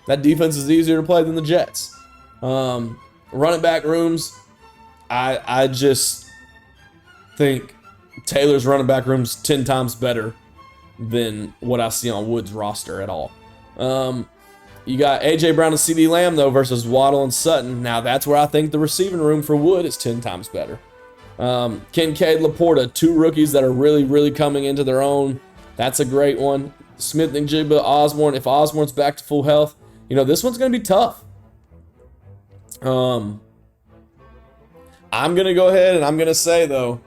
That defense is easier to play than the Jets. Running back rooms, I just think Taylor's running back room's 10 times better than what I see on Wood's roster at all. You got A.J. Brown and C.D. Lamb, though, versus Waddle and Sutton. Now, that's where I think the receiving room for Wood is 10 times better. Kincaid, Laporta, 2 rookies that are really, really coming into their own. That's a great one. Smith and Jigba, Osborne. If Osborne's back to full health, this one's going to be tough. I'm going to go ahead and I'm going to say, though,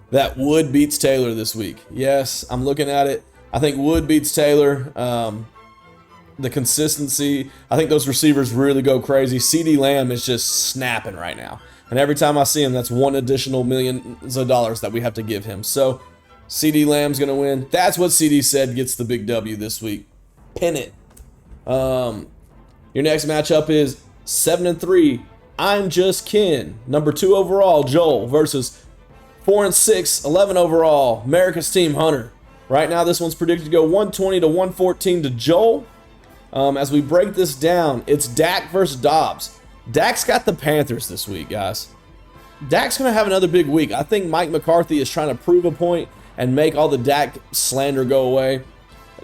that Wood beats Taylor this week. Yes, I'm looking at it. I think Wood beats Taylor. The consistency, I think those receivers really go crazy. C.D. Lamb is just snapping right now. And every time I see him, that's one additional millions of dollars that we have to give him. So, C.D. Lamb's going to win. That's what C.D. said gets the big W this week. Pin it. Your next matchup is 7-3. I'm Just Ken. Number 2 overall, Joel, versus 4-6, 11 overall, America's Team Hunter. Right now, this one's predicted to go 120-114 to Joel. As we break this down, it's Dak versus Dobbs. Dak's got the Panthers this week, guys. Dak's going to have another big week. I think Mike McCarthy is trying to prove a point and make all the Dak slander go away.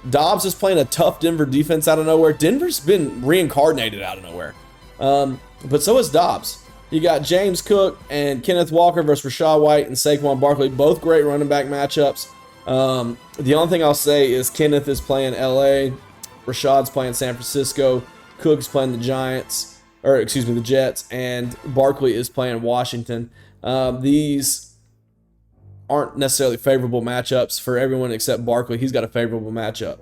Dobbs is playing a tough Denver defense out of nowhere. Denver's been reincarnated out of nowhere. But so is Dobbs. You got James Cook and Kenneth Walker versus Rachaad White and Saquon Barkley. Both great running back matchups. The only thing I'll say is Kenneth is playing LA. Rashaad's playing San Francisco. Cook's playing the the Jets. And Barkley is playing Washington. These aren't necessarily favorable matchups for everyone except Barkley. He's got a favorable matchup.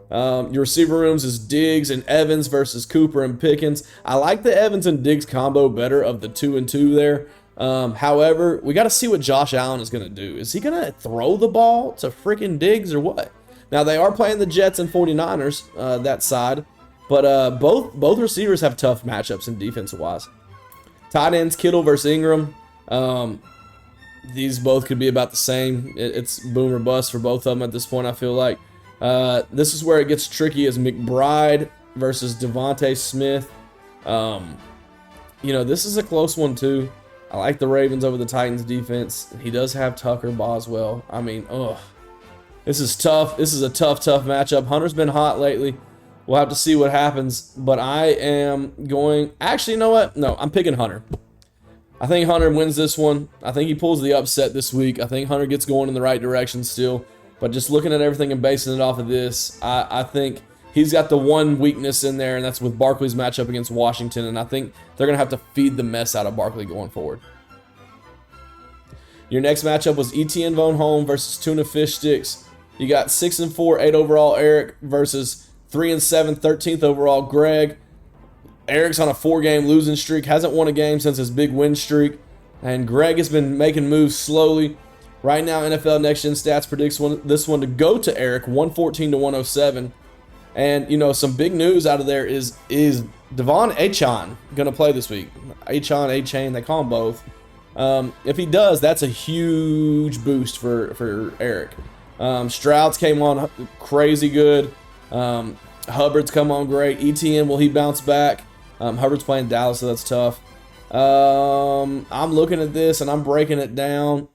Your receiver rooms is Diggs and Evans versus Cooper and Pickens. I like the Evans and Diggs combo better of the 2 and 2 there. However, we got to see what Josh Allen is going to do. Is he going to throw the ball to freaking Diggs or what? Now, they are playing the Jets and 49ers, that side. But both receivers have tough matchups in defensive-wise. Tight ends, Kittle versus Ingram. These both could be about the same. It's boom or bust for both of them at this point, I feel like. This is where it gets tricky as McBride versus Devontae Smith. This is a close one too. I like the Ravens over the Titans defense. He does have Tucker Boswell. I mean, this is tough. This is a tough matchup. Hunter's been hot lately. We'll have to see what happens, but I am going... Actually, you know what? No, I'm picking Hunter. I think Hunter wins this one. I think he pulls the upset this week. I think Hunter gets going in the right direction still. But just looking at everything and basing it off of this, I think he's got the one weakness in there, and that's with Barkley's matchup against Washington. And I think they're going to have to feed the mess out of Barkley going forward. Your next matchup was Etienne Von Holm versus Tuna Fish Sticks. You got 6-4, 8 overall Eric versus 3-7, 13th overall Greg. Eric's on a 4-game losing streak, hasn't won a game since his big win streak. And Greg has been making moves slowly. Right now, NFL Next Gen Stats predicts this one to go to Eric, 114 to 107. And, some big news out of there is Devon Achane going to play this week? Achane, they call him both. If he does, that's a huge boost for Eric. Stroud's came on crazy good. Hubbard's come on great. ETN, will he bounce back? Hubbard's playing Dallas, so that's tough. I'm looking at this, and I'm breaking it down.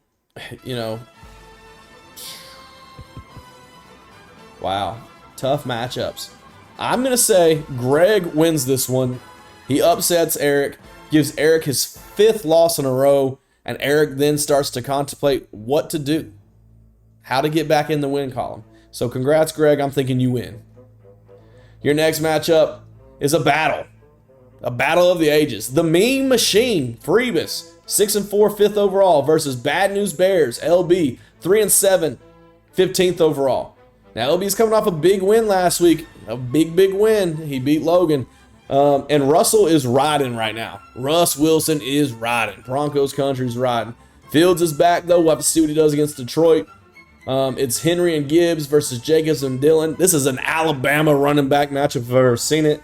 Wow, tough matchups. I'm going to say Greg wins this one. He upsets Eric, gives Eric his 5th loss in a row, and Eric then starts to contemplate what to do, how to get back in the win column. So congrats, Greg. I'm thinking you win. Your next matchup is a battle of the ages. The Meme Machine, Freebus, 6-4, 5th overall versus Bad News Bears, LB, 3-7, 15th overall. Now, LB's coming off a big win last week, a big win. He beat Logan. And Russell is riding right now. Russ Wilson is riding. Broncos country's riding. Fields is back, though. We'll have to see what he does against Detroit. It's Henry and Gibbs versus Jacobs and Dillon. This is an Alabama running back matchup if I've ever seen it.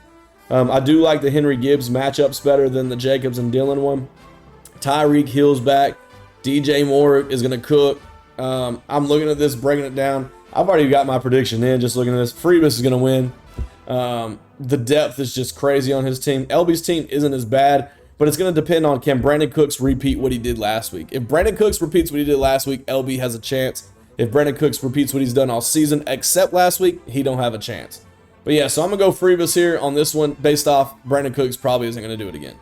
I do like the Henry Gibbs matchups better than the Jacobs and Dillon one. Tyreek Hill's back. DJ Moore is going to cook. I'm looking at this, breaking it down. I've already got my prediction in, just looking at this. Freebus is going to win. The depth is just crazy on his team. LB's team isn't as bad, but it's going to depend on, can Brandon Cooks repeat what he did last week? If Brandon Cooks repeats what he did last week, LB has a chance. If Brandon Cooks repeats what he's done all season, except last week, he don't have a chance. But yeah, so I'm going to go Freebus here on this one based off Brandon Cooks probably isn't going to do it again.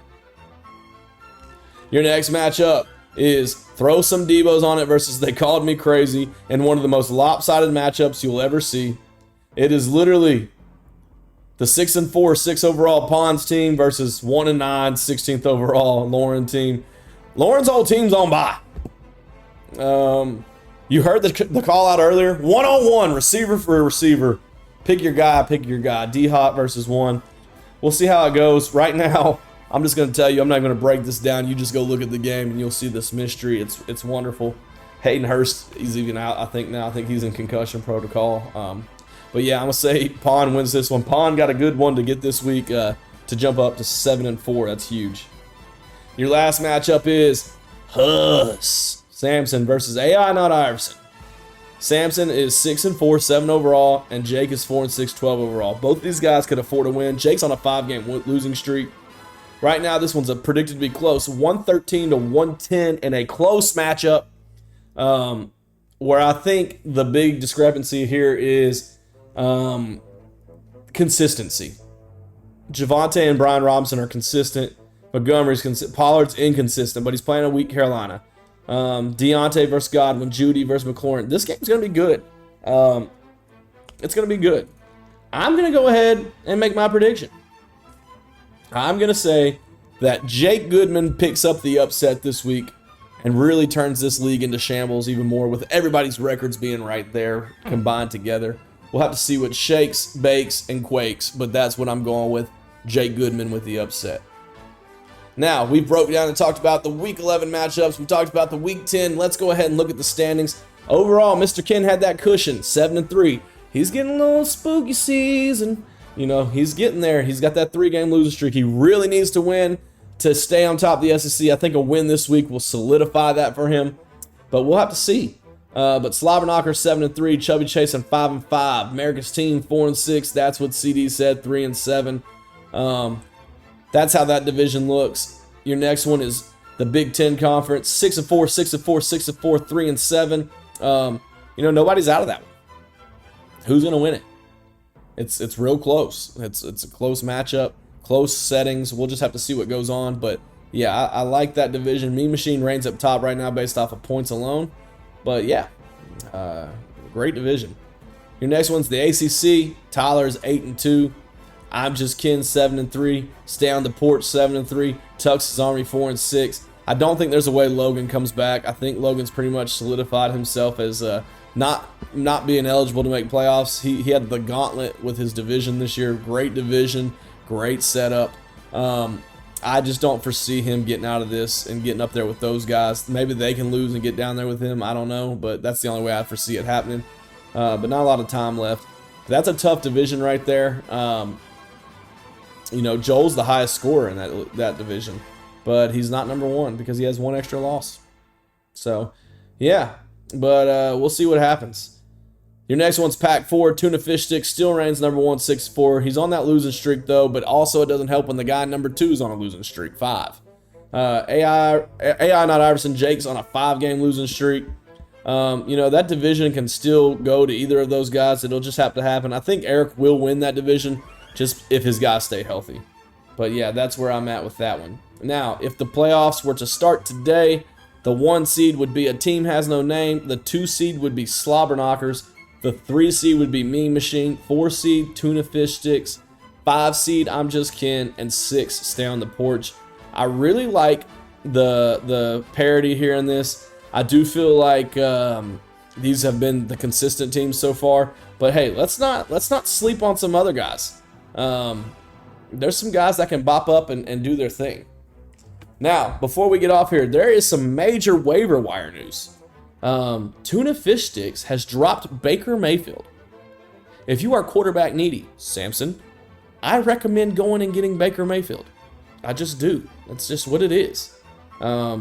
Your next matchup is throw some Devos on it versus They Called Me Crazy, and one of the most lopsided matchups you'll ever see. It is literally the 6-4, 6 overall Pons team versus 1-9, 16th overall Loren team. Loren's whole team's on bye. You heard the call out earlier. 1-on-1, receiver for a receiver. Pick your guy. D-Hop versus 1. We'll see how it goes. Right now, I'm just going to tell you, I'm not going to break this down. You just go look at the game and you'll see this mystery. It's wonderful. Hayden Hurst, he's even out, I think, now. I think he's in concussion protocol. But yeah, I'm going to say Pond wins this one. Pond got a good one to get this week to jump up to 7-4. That's huge. Your last matchup is Huss Samson versus AI Not Iverson. Samson is 6-4, 7 overall, and Jake is 4-6, 12 overall. Both of these guys could afford a win. Jake's on a 5-game losing streak. Right now, this one's predicted to be close, 113 to 110 in a close matchup. Where I think the big discrepancy here is Consistency. Javonte and Brian Robinson are consistent. Montgomery's consistent. Pollard's inconsistent, but he's playing a weak Carolina. Deontay versus Godwin. Judy versus McLaurin. This game's going to be good. It's going to be good. I'm going to go ahead and make my prediction. I'm going to say that Jake Goodman picks up the upset this week and really turns this league into shambles even more, with everybody's records being right there combined together. We'll have to see what shakes, bakes, and quakes, but that's what I'm going with. Jake Goodman with the upset. Now, we broke down and talked about the Week 11 matchups. We talked about the Week 10. Let's go ahead and look at the standings. Overall, Mr. Ken had that cushion, 7-3. He's getting a little spooky season. You know, he's getting there. He's got that 3-game losing streak. He really needs to win to stay on top of the SEC. I think a win this week will solidify that for him, but we'll have to see. But Slobberknocker 7-3, Chubby Chasing 5-5, America's Team 4-6. That's what CD said, 3-7. That's how that division looks. Your next one is the Big Ten Conference, 6-4, 6-4, 6-4, 3-7. You know, nobody's out of that one. Who's gonna win it? It's real close. It's a close matchup, close settings. We'll just have to see what goes on. But yeah, I like that division. Mean Machine reigns up top right now based off of points alone. But yeah, great division. Your next one's the ACC. Tyler's 8-2. I'm Just Ken 7-3. Stay on the Porch 7-3. Tux's Army 4-6. I don't think there's a way Logan comes back. I think Logan's pretty much solidified himself as not being eligible to make playoffs. He had the gauntlet with his division this year. Great division, great setup. I just don't foresee him getting out of this and getting up there with those guys. Maybe they can lose and get down there with him. I don't know, but that's the only way I foresee it happening. But not a lot of time left. That's a tough division right there. You know, Joel's the highest scorer in that division, but he's not number one because he has one extra loss. So, yeah, but we'll see what happens. Your next one's Pack 4, Tuna Fish Stick, still reigns number 1, 6-4. He's on that losing streak, though, but also it doesn't help when the guy number 2 is on a losing streak, 5. AI Not Iverson, Jake's on a 5-game losing streak. You know, that division can still go to either of those guys. It'll just have to happen. I think Eric will win that division just if his guys stay healthy. But, yeah, that's where I'm at with that one. Now, if the playoffs were to start today, the 1 seed would be A Team Has No Name. The 2 seed would be Slobberknockers. The 3 seed would be Mean Machine. 4 seed, Tuna Fish Sticks. 5 seed, I'm Just Ken. And 6, Stay on the Porch. I really like the parity here in this. I do feel like these have been the consistent teams so far. But hey, let's not sleep on some other guys. There's some guys that can bop up and do their thing. Now, before we get off here, there is some major waiver wire news. Tuna Fish Sticks has dropped Baker Mayfield. If you are quarterback needy, Samson, I recommend going and getting Baker Mayfield. I just do. That's just what it is. Why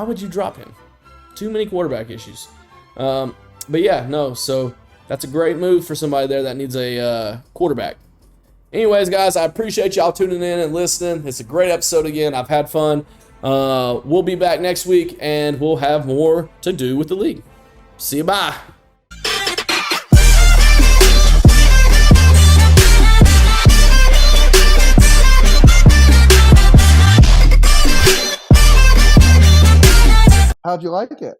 would you drop him? Too many quarterback issues. But yeah, no, so that's a great move for somebody there that needs a quarterback. Anyways, guys, I appreciate y'all tuning in and listening. It's a great episode again. I've had fun. We'll be back next week, and we'll have more to do with the league. See you, bye. How'd you like it?